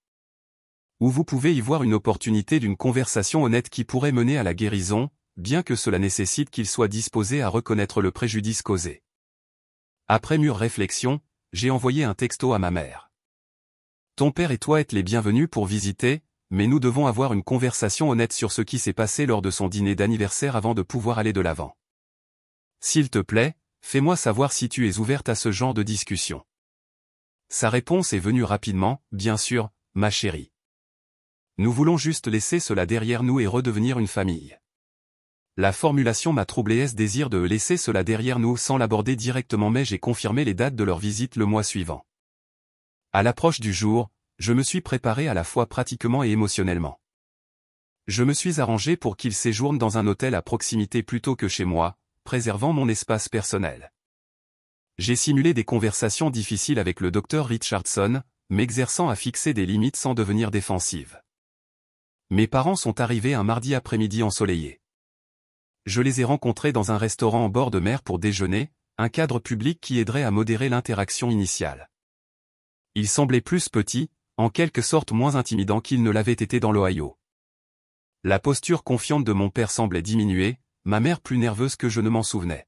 Ou vous pouvez y voir une opportunité d'une conversation honnête qui pourrait mener à la guérison, bien que cela nécessite qu'il soit disposé à reconnaître le préjudice causé. Après mûre réflexion, j'ai envoyé un texto à ma mère. Ton père et toi êtes les bienvenus pour visiter, mais nous devons avoir une conversation honnête sur ce qui s'est passé lors de son dîner d'anniversaire avant de pouvoir aller de l'avant. S'il te plaît, fais-moi savoir si tu es ouverte à ce genre de discussion. Sa réponse est venue rapidement, bien sûr, ma chérie. Nous voulons juste laisser cela derrière nous et redevenir une famille. La formulation m'a troublé, est-ce désir de laisser cela derrière nous sans l'aborder directement, mais j'ai confirmé les dates de leur visite le mois suivant. À l'approche du jour, je me suis préparé à la fois pratiquement et émotionnellement. Je me suis arrangé pour qu'ils séjournent dans un hôtel à proximité plutôt que chez moi, préservant mon espace personnel. J'ai simulé des conversations difficiles avec le docteur Richardson, m'exerçant à fixer des limites sans devenir défensive. Mes parents sont arrivés un mardi après-midi ensoleillé. Je les ai rencontrés dans un restaurant en bord de mer pour déjeuner, un cadre public qui aiderait à modérer l'interaction initiale. Ils semblaient plus petits, en quelque sorte moins intimidants qu'ils ne l'avaient été dans l'Ohio. La posture confiante de mon père semblait diminuer, ma mère plus nerveuse que je ne m'en souvenais.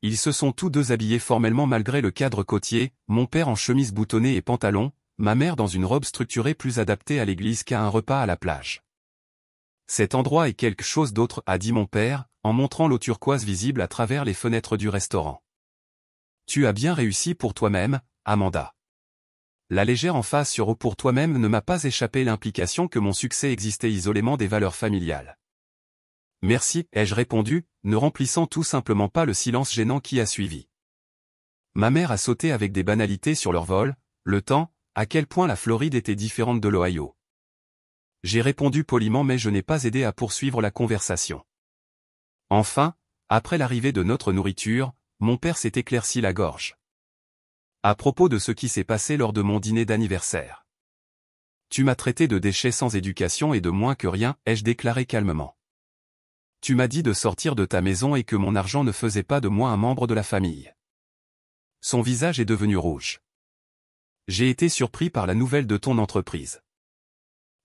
Ils se sont tous deux habillés formellement malgré le cadre côtier, mon père en chemise boutonnée et pantalon, ma mère dans une robe structurée plus adaptée à l'église qu'à un repas à la plage. Cet endroit est quelque chose d'autre, a dit mon père, en montrant l'eau turquoise visible à travers les fenêtres du restaurant. Tu as bien réussi pour toi-même, Amanda. La légère emphase sur « pour toi-même » ne m'a pas échappé l'implication que mon succès existait isolément des valeurs familiales. Merci, ai-je répondu, ne remplissant tout simplement pas le silence gênant qui a suivi. Ma mère a sauté avec des banalités sur leur vol, le temps, à quel point la Floride était différente de l'Ohio. J'ai répondu poliment mais je n'ai pas aidé à poursuivre la conversation. Enfin, après l'arrivée de notre nourriture, mon père s'est éclairci la gorge. À propos de ce qui s'est passé lors de mon dîner d'anniversaire. Tu m'as traité de déchet sans éducation et de moins que rien, ai-je déclaré calmement. Tu m'as dit de sortir de ta maison et que mon argent ne faisait pas de moi un membre de la famille. Son visage est devenu rouge. J'ai été surpris par la nouvelle de ton entreprise.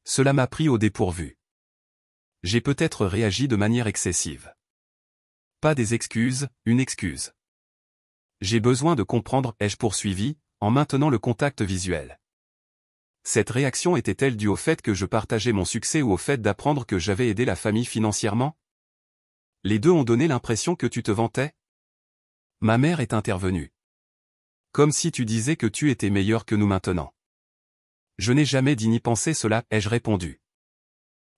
Cela m'a pris au dépourvu. J'ai peut-être réagi de manière excessive. Pas des excuses, une excuse. J'ai besoin de comprendre, ai-je poursuivi, en maintenant le contact visuel. Cette réaction était-elle due au fait que je partageais mon succès ou au fait d'apprendre que j'avais aidé la famille financièrement? Les deux ont donné l'impression que tu te vantais? Ma mère est intervenue. Comme si tu disais que tu étais meilleur que nous maintenant. Je n'ai jamais dit ni pensé cela, ai-je répondu.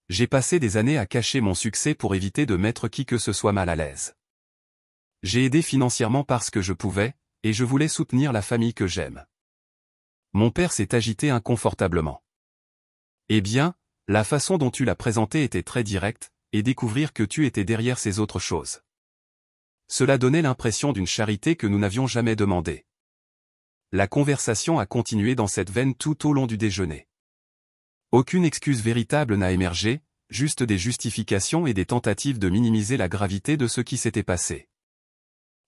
J'ai passé des années à cacher mon succès pour éviter de mettre qui que ce soit mal à l'aise. J'ai aidé financièrement parce que je pouvais, et je voulais soutenir la famille que j'aime. Mon père s'est agité inconfortablement. Eh bien, la façon dont tu l'as présenté était très directe, et découvrir que tu étais derrière ces autres choses. Cela donnait l'impression d'une charité que nous n'avions jamais demandée. La conversation a continué dans cette veine tout au long du déjeuner. Aucune excuse véritable n'a émergé, juste des justifications et des tentatives de minimiser la gravité de ce qui s'était passé.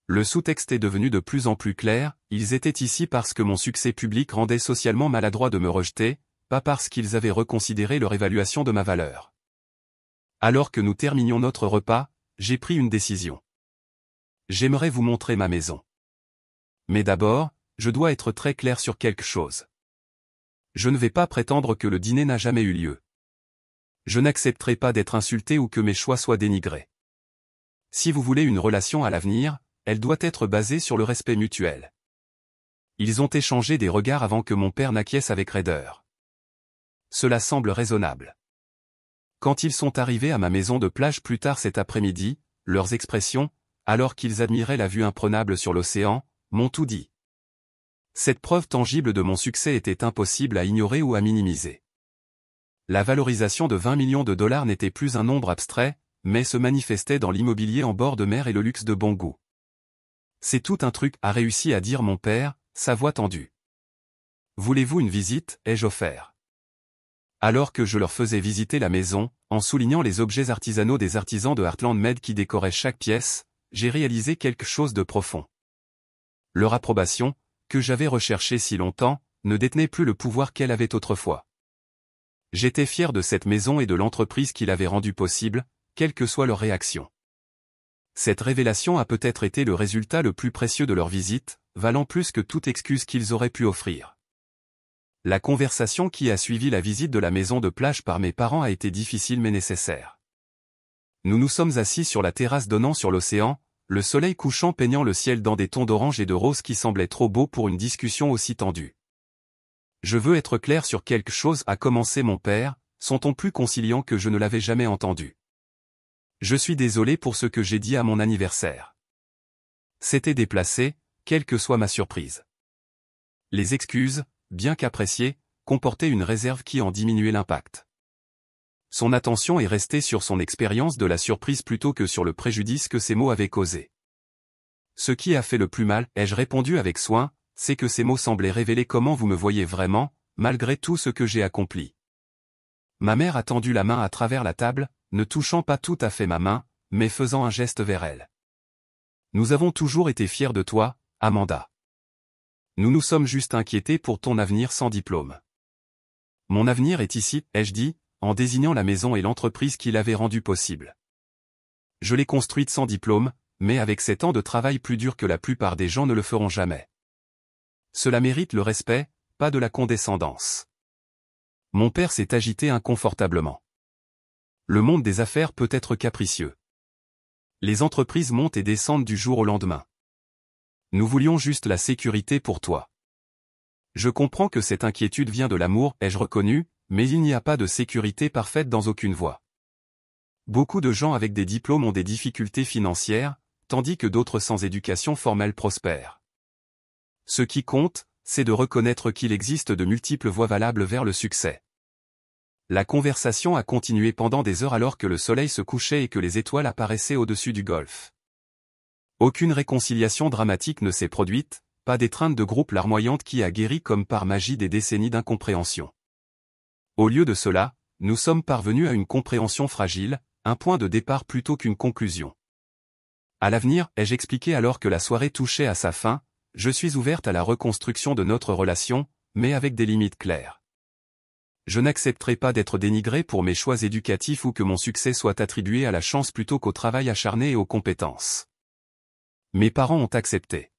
Le sous-texte est devenu de plus en plus clair, ils étaient ici parce que mon succès public rendait socialement maladroit de me rejeter, pas parce qu'ils avaient reconsidéré leur évaluation de ma valeur. Alors que nous terminions notre repas, j'ai pris une décision. J'aimerais vous montrer ma maison. Mais d'abord, je dois être très clair sur quelque chose. Je ne vais pas prétendre que le dîner n'a jamais eu lieu. Je n'accepterai pas d'être insulté ou que mes choix soient dénigrés. Si vous voulez une relation à l'avenir, elle doit être basée sur le respect mutuel. Ils ont échangé des regards avant que mon père n'acquiesce avec raideur. Cela semble raisonnable. Quand ils sont arrivés à ma maison de plage plus tard cet après-midi, leurs expressions, alors qu'ils admiraient la vue imprenable sur l'océan, m'ont tout dit. Cette preuve tangible de mon succès était impossible à ignorer ou à minimiser. La valorisation de 20 millions de dollars n'était plus un nombre abstrait, mais se manifestait dans l'immobilier en bord de mer et le luxe de bon goût. C'est tout un truc, a réussi à dire mon père, sa voix tendue. Voulez-vous une visite, ai-je offert. Alors que je leur faisais visiter la maison, en soulignant les objets artisanaux des artisans de Heartland Med qui décoraient chaque pièce, j'ai réalisé quelque chose de profond. Leur approbation, que j'avais recherchée si longtemps, ne détenait plus le pouvoir qu'elle avait autrefois. J'étais fier de cette maison et de l'entreprise qui l'avait rendue possible, quelle que soit leur réaction. Cette révélation a peut-être été le résultat le plus précieux de leur visite, valant plus que toute excuse qu'ils auraient pu offrir. La conversation qui a suivi la visite de la maison de plage par mes parents a été difficile mais nécessaire. Nous nous sommes assis sur la terrasse donnant sur l'océan, le soleil couchant peignant le ciel dans des tons d'orange et de rose qui semblaient trop beaux pour une discussion aussi tendue. Je veux être clair sur quelque chose, a commencé mon père, son ton plus conciliant que je ne l'avais jamais entendu. Je suis désolé pour ce que j'ai dit à mon anniversaire. C'était déplacé, quelle que soit ma surprise. Les excuses, bien qu'appréciées, comportaient une réserve qui en diminuait l'impact. Son attention est restée sur son expérience de la surprise plutôt que sur le préjudice que ces mots avaient causé. Ce qui a fait le plus mal, ai-je répondu avec soin, c'est que ces mots semblaient révéler comment vous me voyez vraiment, malgré tout ce que j'ai accompli. Ma mère a tendu la main à travers la table, ne touchant pas tout à fait ma main, mais faisant un geste vers elle. Nous avons toujours été fiers de toi, Amanda. Nous nous sommes juste inquiétés pour ton avenir sans diplôme. Mon avenir est ici, ai-je dit, en désignant la maison et l'entreprise qui l'avaient rendue possible. Je l'ai construite sans diplôme, mais avec 7 ans de travail plus dur que la plupart des gens ne le feront jamais. Cela mérite le respect, pas de la condescendance. Mon père s'est agité inconfortablement. Le monde des affaires peut être capricieux. Les entreprises montent et descendent du jour au lendemain. Nous voulions juste la sécurité pour toi. Je comprends que cette inquiétude vient de l'amour, ai-je reconnu, mais il n'y a pas de sécurité parfaite dans aucune voie. Beaucoup de gens avec des diplômes ont des difficultés financières, tandis que d'autres sans éducation formelle prospèrent. Ce qui compte, c'est de reconnaître qu'il existe de multiples voies valables vers le succès. La conversation a continué pendant des heures alors que le soleil se couchait et que les étoiles apparaissaient au-dessus du golfe. Aucune réconciliation dramatique ne s'est produite, pas d'étreinte de groupe larmoyante qui a guéri comme par magie des décennies d'incompréhension. Au lieu de cela, nous sommes parvenus à une compréhension fragile, un point de départ plutôt qu'une conclusion. À l'avenir, ai-je expliqué alors que la soirée touchait à sa fin, je suis ouverte à la reconstruction de notre relation, mais avec des limites claires. Je n'accepterai pas d'être dénigré pour mes choix éducatifs ou que mon succès soit attribué à la chance plutôt qu'au travail acharné et aux compétences. Mes parents ont accepté.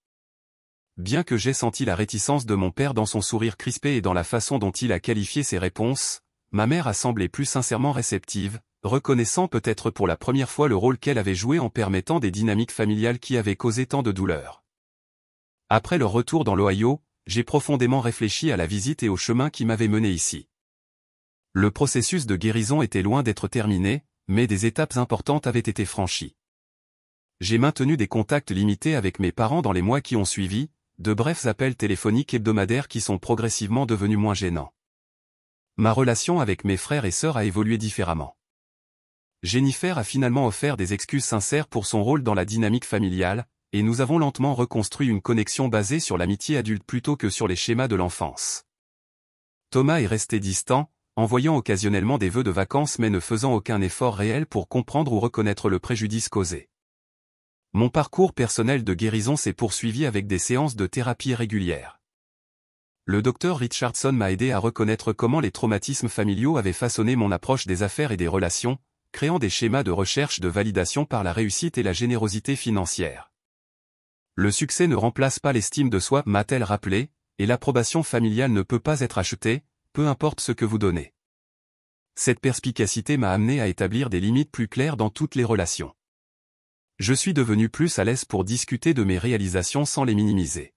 Bien que j'aie senti la réticence de mon père dans son sourire crispé et dans la façon dont il a qualifié ses réponses, ma mère a semblé plus sincèrement réceptive, reconnaissant peut-être pour la première fois le rôle qu'elle avait joué en permettant des dynamiques familiales qui avaient causé tant de douleur. Après leur retour dans l'Ohio, j'ai profondément réfléchi à la visite et au chemin qui m'avait mené ici. Le processus de guérison était loin d'être terminé, mais des étapes importantes avaient été franchies. J'ai maintenu des contacts limités avec mes parents dans les mois qui ont suivi, de brefs appels téléphoniques hebdomadaires qui sont progressivement devenus moins gênants. Ma relation avec mes frères et sœurs a évolué différemment. Jennifer a finalement offert des excuses sincères pour son rôle dans la dynamique familiale, et nous avons lentement reconstruit une connexion basée sur l'amitié adulte plutôt que sur les schémas de l'enfance. Thomas est resté distant, envoyant occasionnellement des vœux de vacances mais ne faisant aucun effort réel pour comprendre ou reconnaître le préjudice causé. Mon parcours personnel de guérison s'est poursuivi avec des séances de thérapie régulières. Le docteur Richardson m'a aidé à reconnaître comment les traumatismes familiaux avaient façonné mon approche des affaires et des relations, créant des schémas de recherche de validation par la réussite et la générosité financière. Le succès ne remplace pas l'estime de soi, m'a-t-elle rappelé, et l'approbation familiale ne peut pas être achetée, peu importe ce que vous donnez. Cette perspicacité m'a amené à établir des limites plus claires dans toutes les relations. Je suis devenu plus à l'aise pour discuter de mes réalisations sans les minimiser.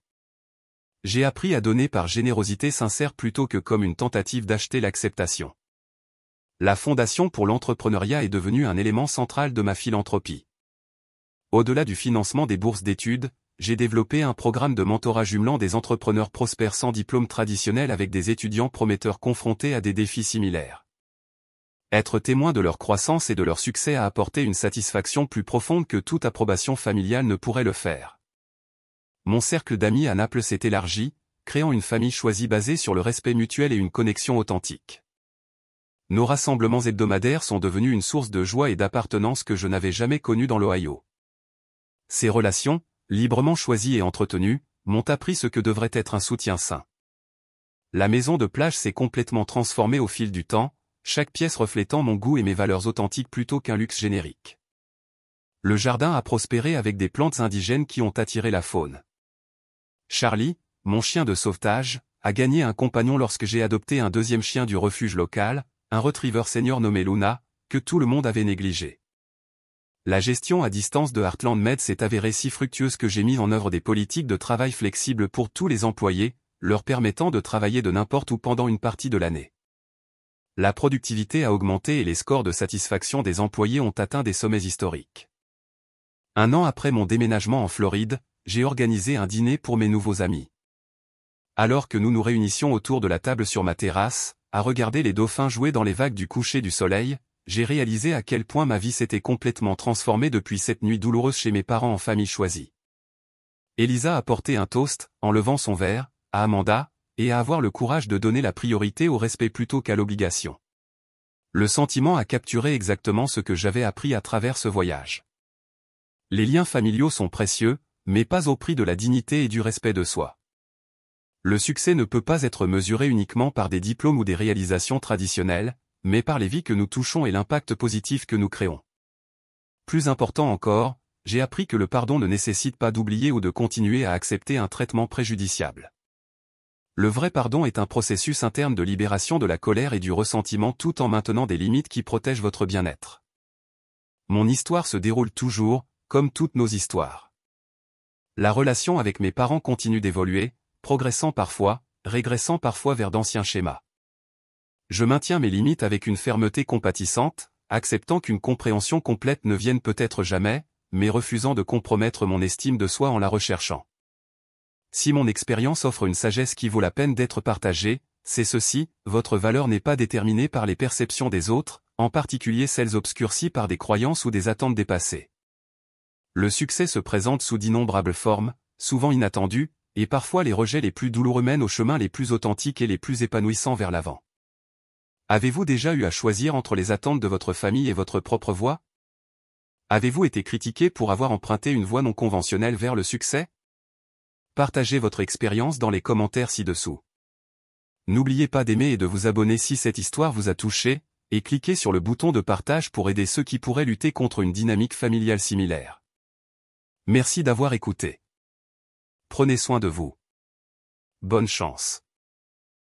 J'ai appris à donner par générosité sincère plutôt que comme une tentative d'acheter l'acceptation. La Fondation pour l'entrepreneuriat est devenue un élément central de ma philanthropie. Au-delà du financement des bourses d'études, j'ai développé un programme de mentorat jumelant des entrepreneurs prospères sans diplôme traditionnel avec des étudiants prometteurs confrontés à des défis similaires. Être témoin de leur croissance et de leur succès a apporté une satisfaction plus profonde que toute approbation familiale ne pourrait le faire. Mon cercle d'amis à Naples s'est élargi, créant une famille choisie basée sur le respect mutuel et une connexion authentique. Nos rassemblements hebdomadaires sont devenus une source de joie et d'appartenance que je n'avais jamais connue dans l'Ohio. Ces relations, librement choisies et entretenues, m'ont appris ce que devrait être un soutien sain. La maison de plage s'est complètement transformée au fil du temps, chaque pièce reflétant mon goût et mes valeurs authentiques plutôt qu'un luxe générique. Le jardin a prospéré avec des plantes indigènes qui ont attiré la faune. Charlie, mon chien de sauvetage, a gagné un compagnon lorsque j'ai adopté un deuxième chien du refuge local, un retriever senior nommé Luna, que tout le monde avait négligé. La gestion à distance de Heartland Med s'est avérée si fructueuse que j'ai mis en œuvre des politiques de travail flexibles pour tous les employés, leur permettant de travailler de n'importe où pendant une partie de l'année. La productivité a augmenté et les scores de satisfaction des employés ont atteint des sommets historiques. Un an après mon déménagement en Floride, j'ai organisé un dîner pour mes nouveaux amis. Alors que nous nous réunissions autour de la table sur ma terrasse, à regarder les dauphins jouer dans les vagues du coucher du soleil, j'ai réalisé à quel point ma vie s'était complètement transformée depuis cette nuit douloureuse chez mes parents en famille choisie. Elisa a porté un toast, en levant son verre, à Amanda, et à avoir le courage de donner la priorité au respect plutôt qu'à l'obligation. Le sentiment a capturé exactement ce que j'avais appris à travers ce voyage. Les liens familiaux sont précieux, mais pas au prix de la dignité et du respect de soi. Le succès ne peut pas être mesuré uniquement par des diplômes ou des réalisations traditionnelles, mais par les vies que nous touchons et l'impact positif que nous créons. Plus important encore, j'ai appris que le pardon ne nécessite pas d'oublier ou de continuer à accepter un traitement préjudiciable. Le vrai pardon est un processus interne de libération de la colère et du ressentiment tout en maintenant des limites qui protègent votre bien-être. Mon histoire se déroule toujours, comme toutes nos histoires. La relation avec mes parents continue d'évoluer, progressant parfois, régressant parfois vers d'anciens schémas. Je maintiens mes limites avec une fermeté compatissante, acceptant qu'une compréhension complète ne vienne peut-être jamais, mais refusant de compromettre mon estime de soi en la recherchant. Si mon expérience offre une sagesse qui vaut la peine d'être partagée, c'est ceci: votre valeur n'est pas déterminée par les perceptions des autres, en particulier celles obscurcies par des croyances ou des attentes dépassées. Le succès se présente sous d'innombrables formes, souvent inattendues, et parfois les rejets les plus douloureux mènent aux chemins les plus authentiques et les plus épanouissants vers l'avant. Avez-vous déjà eu à choisir entre les attentes de votre famille et votre propre voie? Avez-vous été critiqué pour avoir emprunté une voie non conventionnelle vers le succès? Partagez votre expérience dans les commentaires ci-dessous. N'oubliez pas d'aimer et de vous abonner si cette histoire vous a touché, et cliquez sur le bouton de partage pour aider ceux qui pourraient lutter contre une dynamique familiale similaire. Merci d'avoir écouté. Prenez soin de vous. Bonne chance.